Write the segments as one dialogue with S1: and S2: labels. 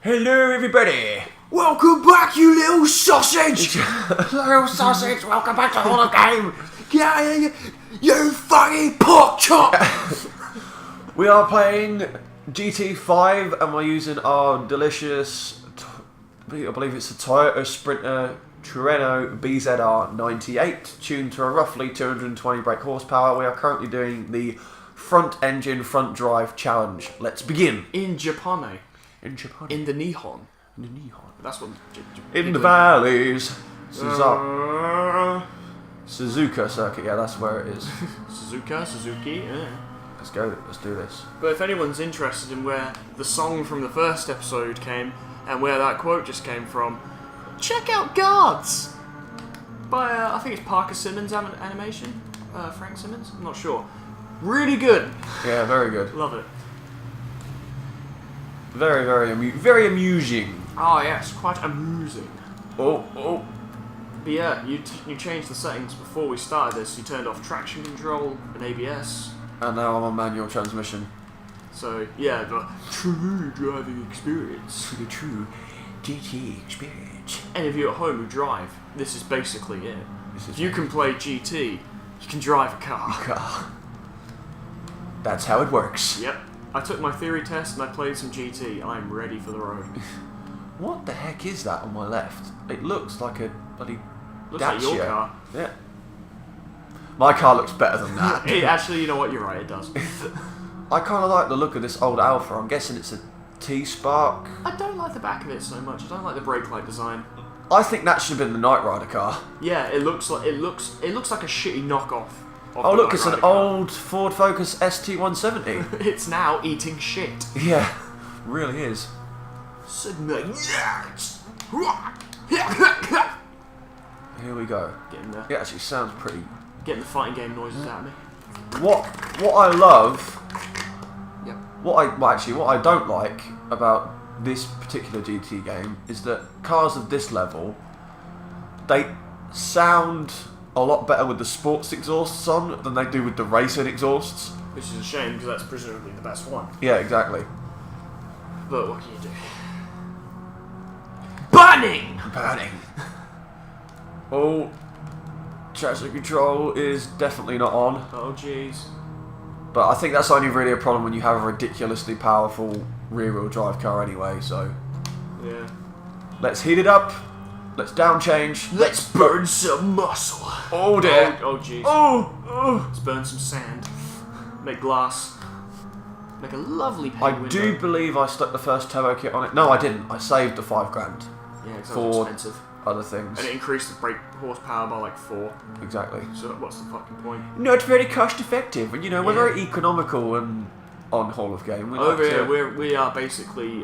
S1: Hello, everybody.
S2: Welcome back, you little sausage!
S1: Little sausage, welcome back to Hall of Game.
S2: Get out of here, you fucking pork chop!
S1: We are playing GT5 and we're using our delicious, I believe it's a Toyota Sprinter Treno BZR 98, tuned to a roughly 220 brake horsepower. We are currently doing the front engine, front drive challenge. Let's begin.
S2: In Japan.
S1: In Japan.
S2: In the Nihon.
S1: In the Nihon.
S2: That's what...
S1: In the valleys. Suzuka circuit, yeah, that's where it is.
S2: Suzuki, yeah.
S1: Let's go, let's do this.
S2: But if anyone's interested in where the song from the first episode came, and where that quote just came from, check out Guards! By, I think it's Parker Simmons animation? Frank Simmons? I'm not sure. Really good!
S1: Yeah, very good.
S2: Love it.
S1: Very, very amusing.
S2: Oh yes, quite amusing.
S1: Oh.
S2: But yeah, you changed the settings before we started this. You turned off traction control and ABS.
S1: And now I'm on manual transmission.
S2: So yeah, the true driving experience.
S1: Pretty true GT experience.
S2: Any of you at home who drive, this is basically it. If you can play GT, you can drive a car.
S1: That's how it works.
S2: Yep. I took my theory test and I played some GT. I'm ready for the road.
S1: What the heck is that on my left? It looks like a bloody
S2: Looks
S1: Dacia.
S2: like your car.
S1: Yeah. My car looks better than that.
S2: Actually, you know what? You're right. It does.
S1: I kind of like the look of this old Alpha. I'm guessing it's a T-Spark.
S2: I don't like the back of it so much. I don't like the brake light design.
S1: I think that should have been the Knight Rider car.
S2: Yeah, it looks like a shitty knockoff.
S1: Oh look, it's an old Ford Focus ST170.
S2: It's now eating shit.
S1: Yeah, really is. Here we go.
S2: Getting the,
S1: It actually sounds pretty.
S2: getting the fighting game noises out of me.
S1: What I love.
S2: Yep.
S1: What I don't like about this particular GT game is that cars of this level, they sound a lot better with the sports exhausts on than they do with the racing exhausts.
S2: Which is a shame because that's presumably the best one.
S1: Yeah, exactly.
S2: But what can you do? Burning!
S1: Oh, traction control is definitely not on.
S2: Oh jeez.
S1: But I think that's only really a problem when you have a ridiculously powerful rear-wheel drive car anyway, so...
S2: Yeah.
S1: Let's heat it up. Let's down change.
S2: Let's burn some muscle.
S1: Oh dear.
S2: Oh jeez.
S1: Oh.
S2: Let's burn some sand. Make glass. Make a lovely paint window.
S1: I do believe I stuck the first turbo kit on it. No, I didn't. I saved the $5 grand.
S2: Yeah, it's
S1: for
S2: expensive.
S1: Other things.
S2: And it increased the brake horsepower by like 4.
S1: Exactly.
S2: So what's the fucking point?
S1: Not very cost effective. And you know, we're very economical and on Hall of Game.
S2: Over here, we are basically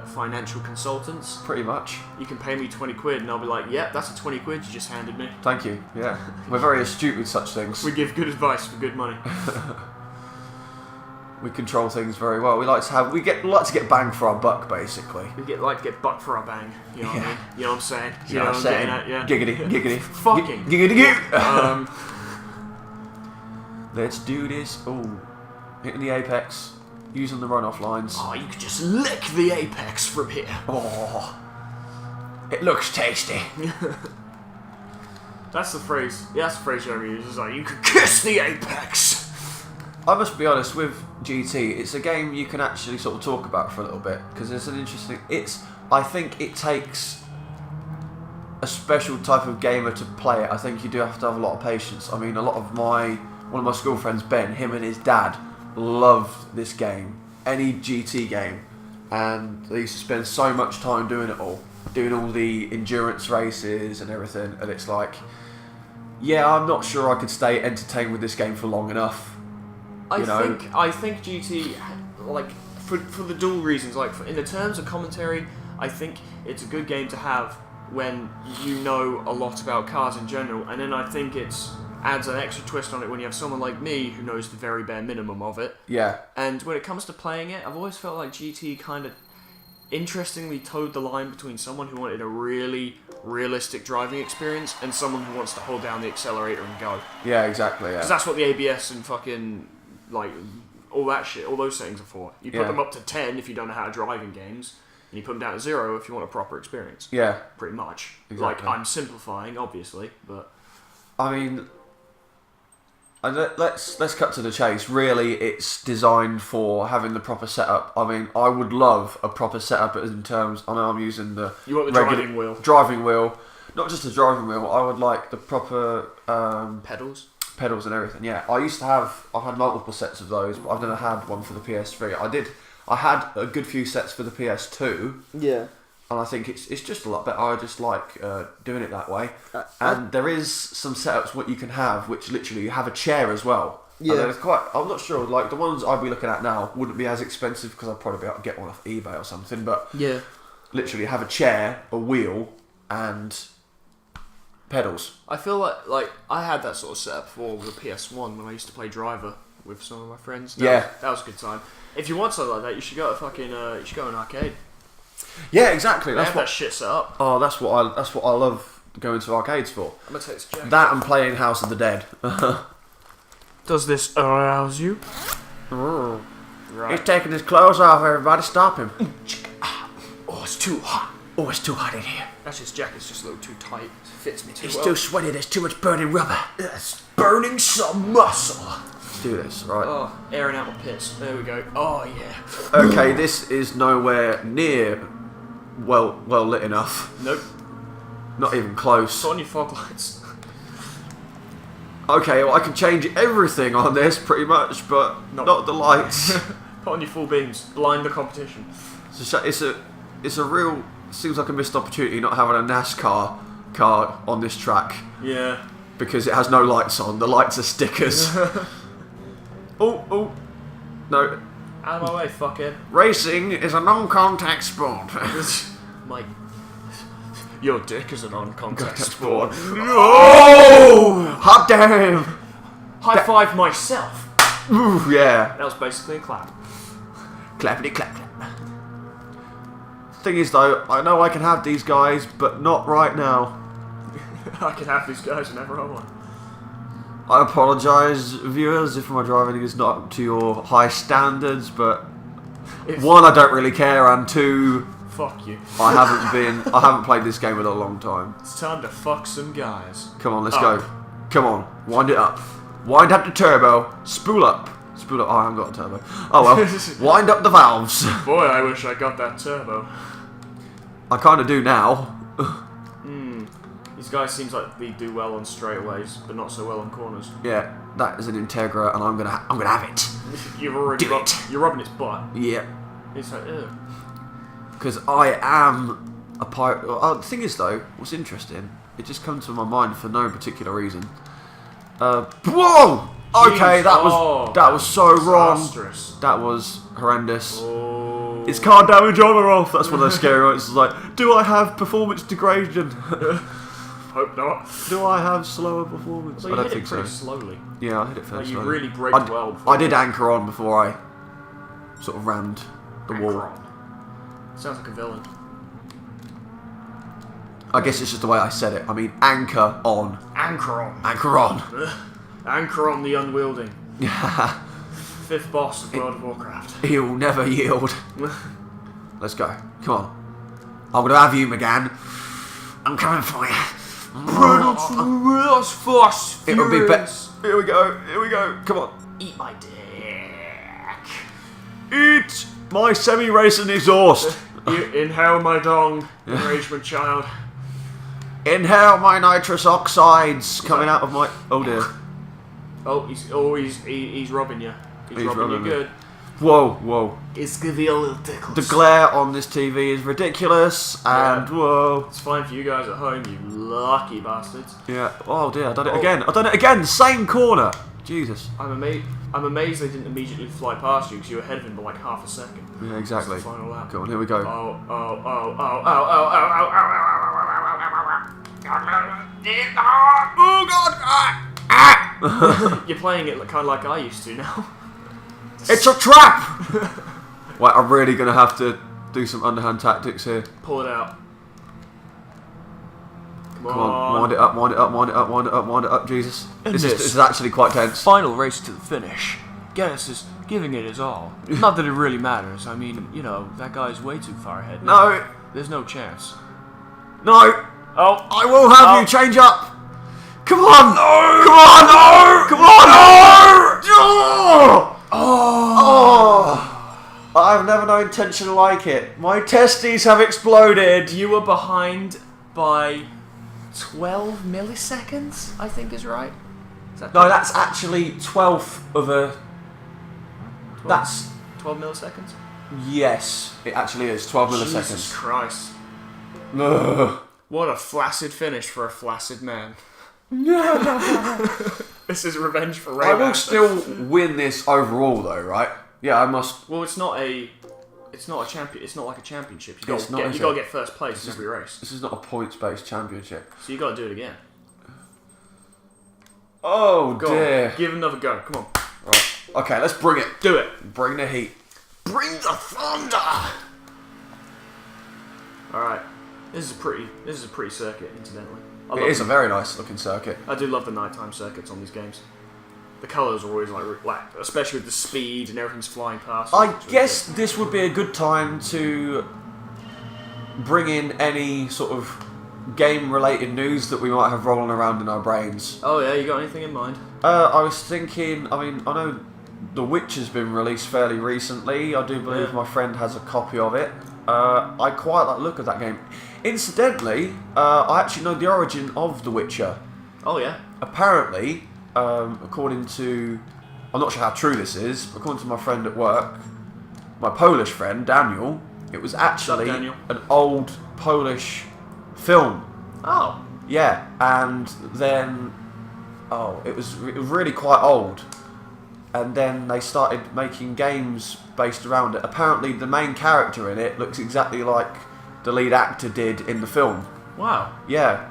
S2: financial consultants.
S1: Pretty much.
S2: You can pay me 20 quid and I'll be like, yep, that's a 20 quid you just handed me.
S1: Thank you. Yeah. We're very astute with such things.
S2: We give good advice for good money.
S1: We control things very well. We like to get bang for our buck, basically.
S2: We like to get buck for our bang. You know what I mean? You know what I'm saying?
S1: You know what I'm saying?
S2: Yeah.
S1: Giggity.
S2: Fucking.
S1: Giggity. Let's do this. Oh, hitting the apex, using the runoff lines.
S2: Oh, you could just lick the apex from here.
S1: Oh, it looks tasty.
S2: That's the phrase. Yeah, that's the phrase Jeremy uses. Like, you could kiss the apex.
S1: I must be honest, with GT, it's a game you can actually sort of talk about for a little bit, because it's an interesting... I think it takes a special type of gamer to play it. I think you do have to have a lot of patience. I mean, one of my school friends, Ben, him and his dad loved this game, any GT game, and they used to spend so much time doing it all, doing all the endurance races and everything, and it's like, yeah, I'm not sure I could stay entertained with this game for long enough.
S2: I think GT, like, for the dual reasons, like, in the terms of commentary, I think it's a good game to have when you know a lot about cars in general, and then I think it adds an extra twist on it when you have someone like me who knows the very bare minimum of it.
S1: Yeah.
S2: And when it comes to playing it, I've always felt like GT kind of interestingly towed the line between someone who wanted a really realistic driving experience and someone who wants to hold down the accelerator and go.
S1: Yeah, exactly, yeah.
S2: Because that's what the ABS and fucking... like all that shit, all those settings are for. You put them up to 10 if you don't know how to drive in games. and you put them down to 0 if you want a proper experience.
S1: Yeah.
S2: Pretty much.
S1: Exactly.
S2: Like, I'm simplifying, obviously, but...
S1: I mean, let's cut to the chase. Really, it's designed for having the proper setup. I mean, I would love a proper setup in terms... I know I'm using the...
S2: You want the driving wheel.
S1: Driving wheel. Not just the driving wheel. I would like the proper...
S2: pedals?
S1: Pedals and everything, yeah. I had multiple sets of those, but I've never had one for the PS3. I had a good few sets for the PS2.
S2: Yeah.
S1: And I think it's just a lot better. I just like doing it that way. And there is some setups what you can have, which literally you have a chair as well. Yeah. And I'm not sure, like the ones I'd be looking at now wouldn't be as expensive because I'd probably be able to get one off eBay or something. But
S2: yeah,
S1: literally have a chair, a wheel, and pedals.
S2: I feel like I had that sort of setup for the PS1 when I used to play Driver with some of my friends. That was a good time. If you want something like that, you should go to an arcade.
S1: Yeah, exactly.
S2: That's that shit set up.
S1: Oh, that's what I love going to arcades for.
S2: I'm gonna take this jacket.
S1: That and playing House of the Dead.
S2: Does this arouse you?
S1: Oh.
S2: Right.
S1: He's taking his clothes off. Everybody, stop him.
S2: Oh, it's too hot.
S1: Oh, it's too hot in here.
S2: Actually, his jacket's just a little too tight. It fits me too well.
S1: It's too sweaty. There's too much burning rubber.
S2: It's burning some muscle.
S1: Let's do this, right?
S2: Oh, airing out my piss. There we go. Oh yeah.
S1: Okay, this is nowhere near well lit enough.
S2: Nope.
S1: Not even close.
S2: Put on your fog lights.
S1: Okay, well I can change everything on this pretty much, but not the lights.
S2: Put on your full beams. Blind the competition.
S1: It's a real. Seems like a missed opportunity not having a NASCAR car on this track.
S2: Yeah.
S1: Because it has no lights on. The lights are stickers. Oh, no.
S2: Out of my way, fuckhead.
S1: Racing is a non-contact sport.
S2: Mike, your dick is a non-contact sport.
S1: No! Hot damn!
S2: High five myself.
S1: Ooh, yeah.
S2: That was basically a clap.
S1: Clappity clap clap. Thing is though, I know I can have these guys, but not right now.
S2: I can have these guys whenever I want.
S1: I apologise, viewers, if my driving is not up to your high standards, but one, I don't really care, and two,
S2: fuck you.
S1: I haven't played this game in a long time.
S2: It's time to fuck some guys.
S1: Come on, let's go. Come on, wind it up. Wind up the turbo. Spool up. Spool up. Oh, I haven't got a turbo. Oh well. Wind up the valves.
S2: Boy, I wish I got that turbo.
S1: I kind of do now.
S2: These guys seems like they do well on straightaways, but not so well on corners.
S1: Yeah, that is an Integra, and I'm gonna have it.
S2: You're rubbing its butt.
S1: Yeah.
S2: It's like, ugh.
S1: Because I am a pirate. The thing is, though, what's interesting, it just comes to my mind for no particular reason. Whoa! Okay,
S2: Jeez,
S1: that was so
S2: disastrous.
S1: wrong. That was horrendous.
S2: Oh.
S1: It's car damage on or off. That's one of those scary ones. It's like, do I have performance degradation?
S2: Hope not.
S1: Do I have slower performance?
S2: Well,
S1: I don't think so.
S2: Slowly.
S1: Yeah, I hit it fairly slowly.
S2: You really braked well.
S1: I did anchor on before I sort of rammed the wall.
S2: On. Sounds like a villain.
S1: I guess it's just the way I said it. I mean, anchor on.
S2: Anchor on.
S1: Anchor on.
S2: Anchor on the unwielding. Fifth boss of World of Warcraft.
S1: He'll never yield. Let's go. Come on. I'm gonna have you, McGann. I'm coming for you.
S2: Fast,
S1: it'll be better. Here we go. Here we go. Come on.
S2: Eat my dick.
S1: Eat my semi-racing exhaust.
S2: You inhale my dong, enragement child.
S1: Inhale my nitrous oxides coming out of my. Oh dear.
S2: He's robbing you. He's robbing you good.
S1: Whoa.
S2: It's gonna be a little tickles.
S1: The glare on this TV is ridiculous, and whoa.
S2: It's fine for you guys at home, you lucky bastards.
S1: Yeah. Oh dear, I've done it again. Same corner. Jesus.
S2: I'm amazed they didn't immediately fly past you because you were ahead of him by like half a second.
S1: Yeah, exactly.
S2: That's the final lap.
S1: Go on, here we go.
S2: Oh God! You're playing it kind of like I used to now.
S1: It's a trap! Wait, I'm really going to have to do some underhand tactics here.
S2: Pull it out.
S1: Come on, wind it up, Jesus. This is actually quite tense.
S2: Final race to the finish. Geddis giving it his all. Not that it really matters. I mean, you know, that guy's way too far ahead.
S1: No.
S2: There's no chance.
S1: No.
S2: Oh.
S1: I will have you change up. Come on. No. Come on. No. Come on. No. Oh. I've never known tension like it. My testes have exploded.
S2: You were behind by 12 milliseconds, I think is right. Is that
S1: No, that's actually 12th of a...
S2: 12,
S1: That's...
S2: 12 milliseconds?
S1: Yes, it actually is. 12
S2: Jesus
S1: milliseconds.
S2: Christ.
S1: Ugh.
S2: What a flaccid finish for a flaccid man. This is revenge for Rayman.
S1: I will still win this overall though, right? Yeah, I must...
S2: Well, it's not a champion. It's not like a championship. You
S1: It's
S2: got
S1: not,
S2: to get first place in every race.
S1: This is not a points-based championship.
S2: So you got to do it again.
S1: Oh
S2: Go
S1: dear.
S2: on. Give it another go. Come on.
S1: Right. Okay, let's bring it.
S2: Do it.
S1: Bring the heat.
S2: Bring the thunder. All right. This is a pretty circuit, incidentally.
S1: It is a very nice looking circuit.
S2: I do love the nighttime circuits on these games. The colours are always like, especially with the speed and everything's flying past.
S1: I guess this would be a good time to bring in any sort of game-related news that we might have rolling around in our brains.
S2: Oh yeah, you got anything in mind?
S1: I was thinking, I mean, I know The Witcher's been released fairly recently. I do believe my friend has a copy of it. I quite like the look of that game. Incidentally, I actually know the origin of The Witcher.
S2: Oh yeah.
S1: Apparently, according to... I'm not sure how true this is, but according to my friend at work, my Polish friend, Daniel, it was actually
S2: Daniel?
S1: an old Polish film.
S2: Oh.
S1: Yeah, and then... Oh, it was really quite old. And then they started making games based around it. Apparently, the main character in it looks exactly like the lead actor did in the film.
S2: Wow.
S1: Yeah.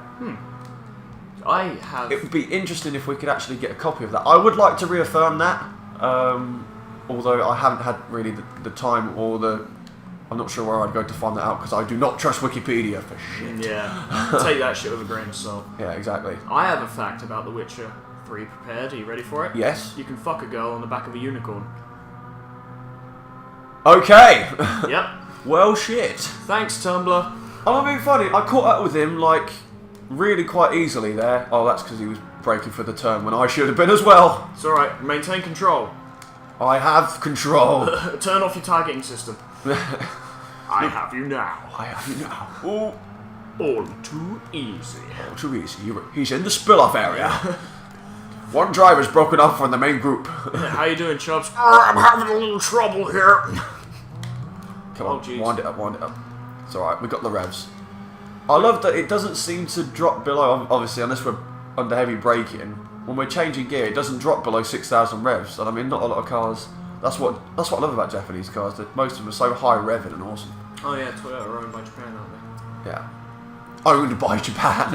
S2: I have.
S1: It would be interesting if we could actually get a copy of that. I would like to reaffirm that, although I haven't had really the time or the... I'm not sure where I'd go to find that out, because I do not trust Wikipedia for shit.
S2: Yeah. Take that shit with a grain of salt.
S1: Yeah, exactly.
S2: I have a fact about The Witcher 3 prepared. Are you ready for it?
S1: Yes.
S2: You can fuck a girl on the back of a unicorn.
S1: Okay.
S2: Yep.
S1: Well, shit.
S2: Thanks, Tumblr.
S1: I'm not being funny. I caught up with him, like, really quite easily there. Oh, that's because he was breaking for the turn when I should have been as well.
S2: It's alright. Maintain control.
S1: I have control.
S2: Turn off your targeting system. I have you now.
S1: I have you now. Oh,
S2: All too easy.
S1: too easy. He's in the spill-off area. One driver's broken off from the main group.
S2: How you doing, Chubbs? I'm having a little trouble here.
S1: Come on,
S2: jeez.
S1: wind it up, wind it up. It's alright, we got the revs. I love that it doesn't seem to drop below, obviously, unless we're under heavy braking. When we're changing gear, it doesn't drop below 6,000 revs. And I mean, not a lot of cars... That's what I love about Japanese cars, that most of them are so high revving and awesome.
S2: Oh yeah, Toyota are owned by Japan, aren't they?
S1: Yeah. Owned by Japan.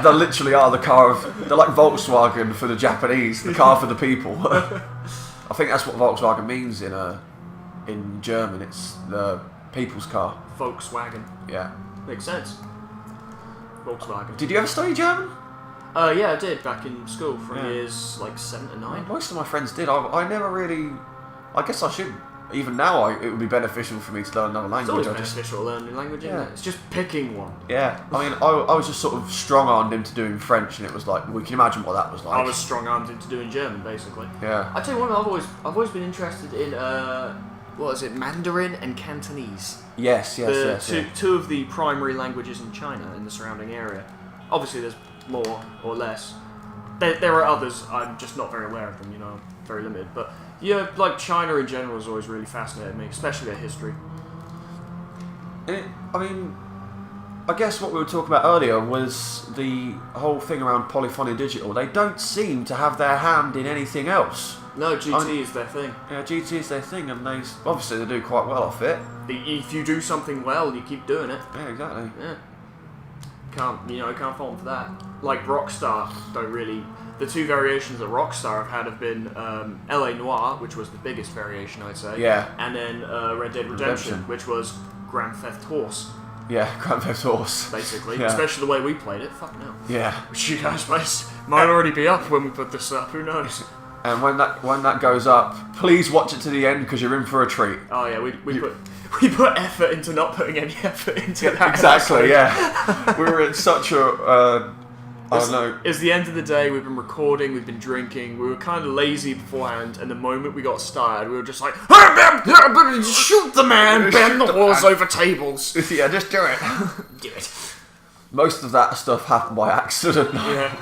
S1: They literally are the car of... They're like Volkswagen for the Japanese, the car for the people. I think that's what Volkswagen means in German. It's the people's car.
S2: Volkswagen.
S1: Yeah.
S2: Makes sense. Volkswagen.
S1: Did you ever study German?
S2: Yeah, I did back in school from years like 7 to 9.
S1: Most of my friends did. I never really... I guess I should. Even now, it would be beneficial for me to learn another
S2: It's
S1: language.
S2: always beneficial to learn a new language, isn't it? It's just picking one.
S1: Yeah. I mean, I was just sort of strong-armed into doing French, and it was like, we can imagine what that was like.
S2: I was strong-armed into doing German, basically.
S1: Yeah.
S2: I tell you what, I've always been interested in what is it, Mandarin and Cantonese.
S1: Yes.
S2: Two of the primary languages in China in the surrounding area. Obviously, there's more or less. There are others. I'm just not very aware of them. You know, very limited. But yeah, like China in general has always really fascinated me, especially their history.
S1: I mean, I guess what we were talking about earlier was the whole thing around Polyphony Digital. They don't seem to have their hand in anything else.
S2: No, GT is their thing.
S1: Yeah, GT is their thing, and they obviously do quite well off it.
S2: If you do something well, you keep doing it.
S1: Yeah, exactly.
S2: Yeah. Can't fault them for that. Like Rockstar don't really... The two variations that Rockstar have been LA Noire, which was the biggest variation, I'd say.
S1: Yeah.
S2: And then Red Dead Redemption, which was Grand Theft Horse.
S1: Yeah, Grand Theft Horse.
S2: Basically.
S1: Yeah.
S2: Especially the way we played it. Fuck no.
S1: Yeah.
S2: Which you guys might already be up when we put this up, who knows?
S1: And when that goes up, please watch it to the end because you're in for a treat.
S2: Oh yeah, we put effort into not putting any effort into that.
S1: Exactly, yeah. We were in such a I don't know.
S2: It's the end of the day. We've been recording. We've been drinking. We were kind of lazy beforehand, and the moment we got started, we were just like, shoot the man, bend the walls over tables.
S1: Yeah, just do it.
S2: Do it.
S1: Most of that stuff happened by accident.
S2: Yeah.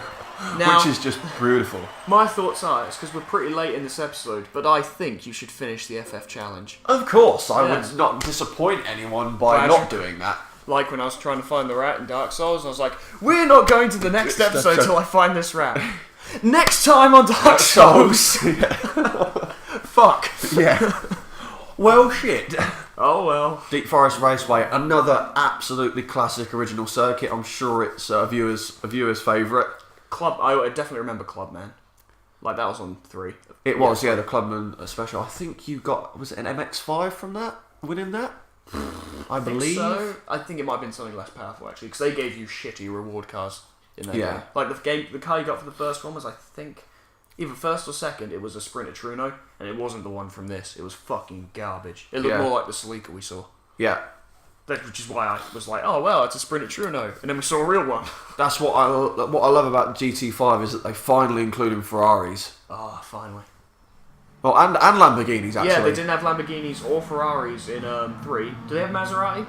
S2: Now,
S1: which is just beautiful.
S2: My thoughts are, it's because we're pretty late in this episode, but I think you should finish the FF challenge.
S1: Of course, I would not disappoint anyone by not doing that.
S2: Like when I was trying to find the rat in Dark Souls, I was like, we're not going to the next episode till I find this rat. Next time on Dark Souls! Fuck.
S1: Yeah. Well, shit.
S2: Oh well.
S1: Deep Forest Raceway, another absolutely classic original circuit. I'm sure it's a viewer's favourite.
S2: Club, I definitely remember Clubman. Like that was on 3.
S1: It was, yeah, the Clubman special. I think you got, was it an MX-5 from that? Winning that? I believe
S2: so. I think it might have been something less powerful actually, because they gave you shitty reward cars in that game. Like the car you got for the first one was, I think, either first or second. It was a Sprinter Truno, and it wasn't the one from this. It was fucking garbage. It looked more like the Celica we saw. Yeah. Which is why I was like, oh well, it's a Sprinter Truno, and then we saw a real one.
S1: That's what I love about the GT5 is that they finally included Ferraris.
S2: Oh, finally.
S1: Well, and Lamborghinis, actually.
S2: Yeah, they didn't have Lamborghinis or Ferraris in 3. Do they have Maserati?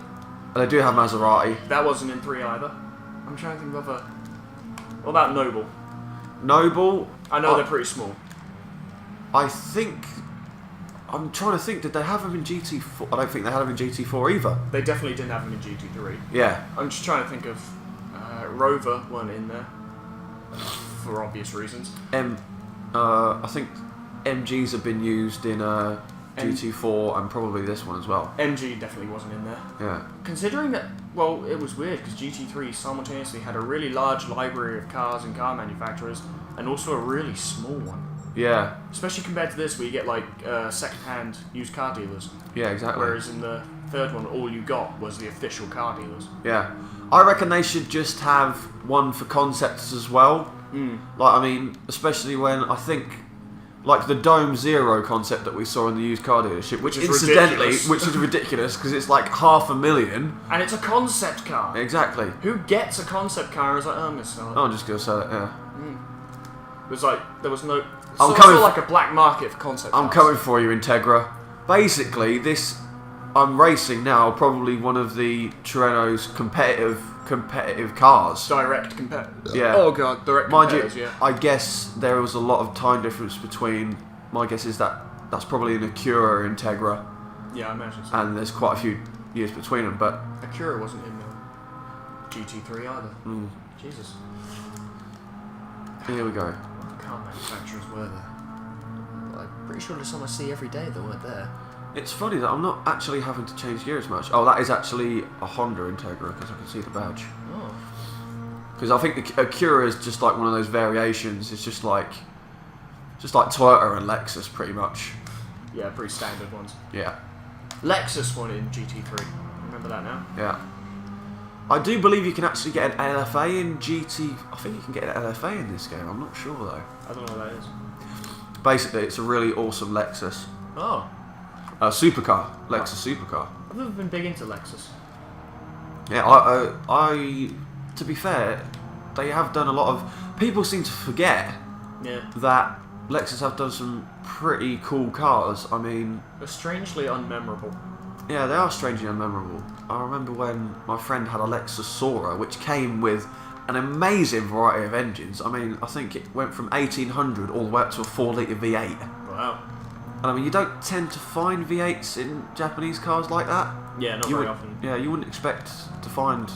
S1: They do have Maserati.
S2: That wasn't in 3 either. I'm trying to think of other... What about Noble?
S1: Noble?
S2: I know they're pretty small.
S1: I think... I'm trying to think, did they have them in GT4? I don't think they had them in GT4 either.
S2: They definitely didn't have them in GT3.
S1: Yeah.
S2: I'm just trying to think of... Rover weren't in there. For obvious reasons.
S1: I think... MGs have been used in GT4 and probably this one as well.
S2: MG definitely wasn't in there.
S1: Yeah.
S2: Considering that, well, it was weird because GT3 simultaneously had a really large library of cars and car manufacturers and also a really small one.
S1: Yeah.
S2: Especially compared to this where you get like second-hand used car dealers.
S1: Yeah, exactly.
S2: Whereas in the third one, all you got was the official car dealers.
S1: Yeah. I reckon they should just have one for concepts as well. Like, I mean, especially when I think... Like the Dome Zero concept that we saw in the used car dealership, which incidentally, which is ridiculous because it's like $500,000.
S2: And it's a concept car.
S1: Exactly.
S2: Who gets a concept car and is like, oh, I'm going to sell it?
S1: I'm just going to sell it, yeah.
S2: It was like, there was no...
S1: I'm
S2: sort of like a black market for concept cars.
S1: I'm coming for you, Integra. Basically, I'm racing now probably one of the Tirreno's competitive cars.
S2: Direct competitors.
S1: Yeah.
S2: Oh god, direct competitors,
S1: Mind you,
S2: yeah.
S1: I guess there was a lot of time difference between, my guess is that's probably an Acura Integra.
S2: Yeah, I imagine so.
S1: And there's quite a few years between them, but...
S2: Acura wasn't in the GT3 either. Jesus.
S1: Here we go.
S2: What car manufacturers were there? I'm pretty sure there's some I see every day that weren't there.
S1: It's funny that I'm not actually having to change gears much. Oh, that is actually a Honda Integra because I can see the badge.
S2: Oh.
S1: Because I think the Acura is just like one of those variations. It's just like Toyota and Lexus pretty much.
S2: Yeah, pretty standard ones.
S1: Yeah.
S2: Lexus one in GT3. Remember that now?
S1: Yeah. I do believe you can actually get an LFA in GT... I think you can get an LFA in this game. I'm not sure though.
S2: I don't know what that is.
S1: Basically, it's a really awesome Lexus.
S2: Oh.
S1: Supercar. Lexus supercar.
S2: I've never been big into Lexus.
S1: Yeah, I to be fair, they have done a lot of... People seem to forget that Lexus have done some pretty cool cars. I mean...
S2: They're strangely unmemorable.
S1: Yeah, they are strangely unmemorable. I remember when my friend had a Lexus Sora, which came with an amazing variety of engines. I mean, I think it went from 1800 all the way up to a 4-litre V8.
S2: Wow.
S1: And I mean, you don't tend to find V8s in Japanese cars like that.
S2: Yeah, not very often.
S1: Yeah, you wouldn't expect to find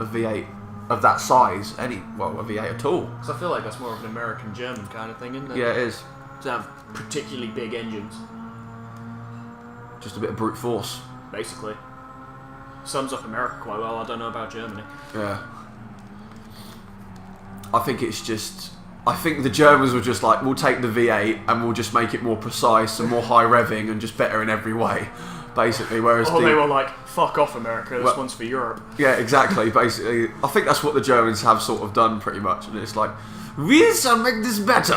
S1: a V8 of that size, a V8 at all.
S2: Because I feel like that's more of an American-German kind of thing, isn't it?
S1: Yeah, it is.
S2: To have particularly big engines.
S1: Just a bit of brute force.
S2: Basically. Sums up America quite well, I don't know about Germany.
S1: Yeah. I think it's just... I think the Germans were just like, we'll take the V8 and we'll just make it more precise and more high revving and just better in every way. basically. Whereas
S2: they were like, fuck off, America, this one's for Europe.
S1: Yeah, exactly, basically. I think that's what the Germans have sort of done pretty much, and it's like, we shall make this better.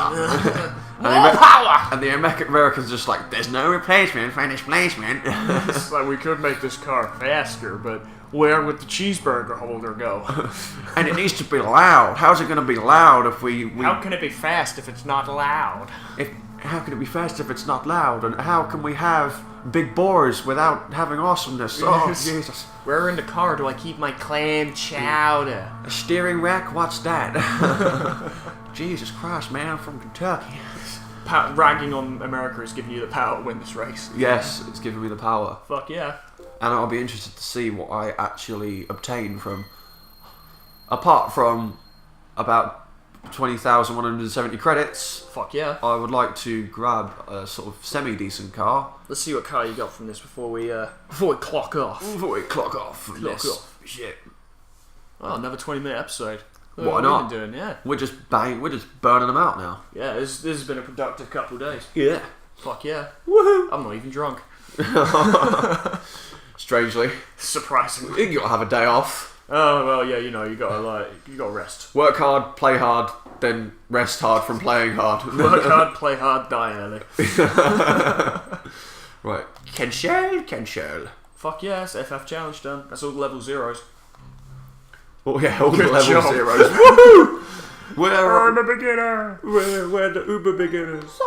S2: More power!
S1: And the Americans just like, there's no replacement for displacement.
S2: It's like, we could make this car faster, but where would the cheeseburger holder go?
S1: And it needs to be loud. How's it going to be loud if we...
S2: How can it be fast if it's not loud?
S1: How can it be fast if it's not loud? And how can we have big bores without having awesomeness? Oh, Jesus.
S2: Where in the car do I keep my clam chowder?
S1: A steering rack? What's that? Jesus Christ, man, I'm from Kentucky.
S2: Ragging on America is giving you the power to win this race.
S1: Yes, it's giving me the power.
S2: Fuck yeah.
S1: And I'll be interested to see what I actually obtain from... Apart from about 20,170 credits.
S2: Fuck yeah.
S1: I would like to grab a sort of semi-decent car.
S2: Let's see what car you got from this before we clock off.
S1: Before we clock off.
S2: Clock off.
S1: Shit.
S2: Oh, another 20-minute episode.
S1: Why not?
S2: What have we been doing? Yeah.
S1: We're just burning them out now.
S2: Yeah, this has been a productive couple of days.
S1: Yeah.
S2: Fuck yeah.
S1: Woohoo!
S2: I'm not even drunk.
S1: Strangely.
S2: Surprisingly.
S1: You gotta have a day off.
S2: Oh well, yeah, you gotta rest.
S1: Work hard, play hard, then rest hard from playing hard.
S2: Work hard, play hard, die early.
S1: Right. Cancel.
S2: Fuck yes, FF challenge done. That's all the level zeros.
S1: Oh yeah, all the
S2: Good
S1: level
S2: job.
S1: zeros. Woohoo!
S2: I'm a beginner.
S1: We're the uber beginners.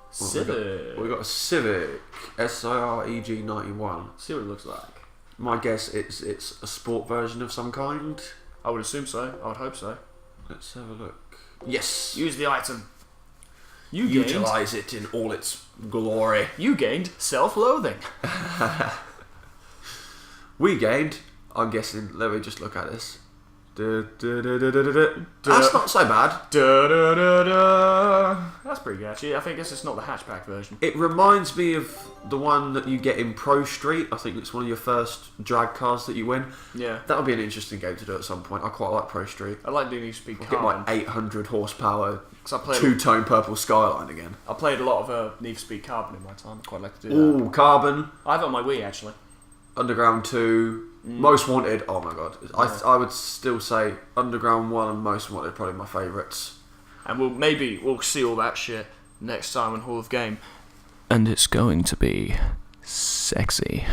S2: Civic.
S1: We got a Civic SIREG 91.
S2: See what it looks like.
S1: My guess it's a sport version of some kind.
S2: I would assume so. I would hope so.
S1: Let's have a look. Yes.
S2: Use the item.
S1: Utilize it in all its glory.
S2: You gained self-loathing.
S1: We gained. I'm guessing. Let me just look at this. That's not so bad.
S2: That's pretty good actually. I think it's not the hatchback version.
S1: It reminds me of the one that you get in Pro Street. I think it's one of your first drag cars that you win.
S2: Yeah.
S1: That would be an interesting game to do at some point. I quite like Pro Street.
S2: I like doing Need for Speed
S1: Get
S2: Carbon.
S1: like 800 horsepower,
S2: 'Cause I played
S1: two-tone purple Skyline again.
S2: I played a lot of Need for Speed Carbon in my time. I'd quite like to do that.
S1: Ooh, Carbon,
S2: I have it on my Wii actually.
S1: Underground 2, Most Wanted. Oh my god. I would still say Underground 1 and Most Wanted are probably my favourites.
S2: And we'll see all that shit next time in Hall of Game. And it's going to be sexy.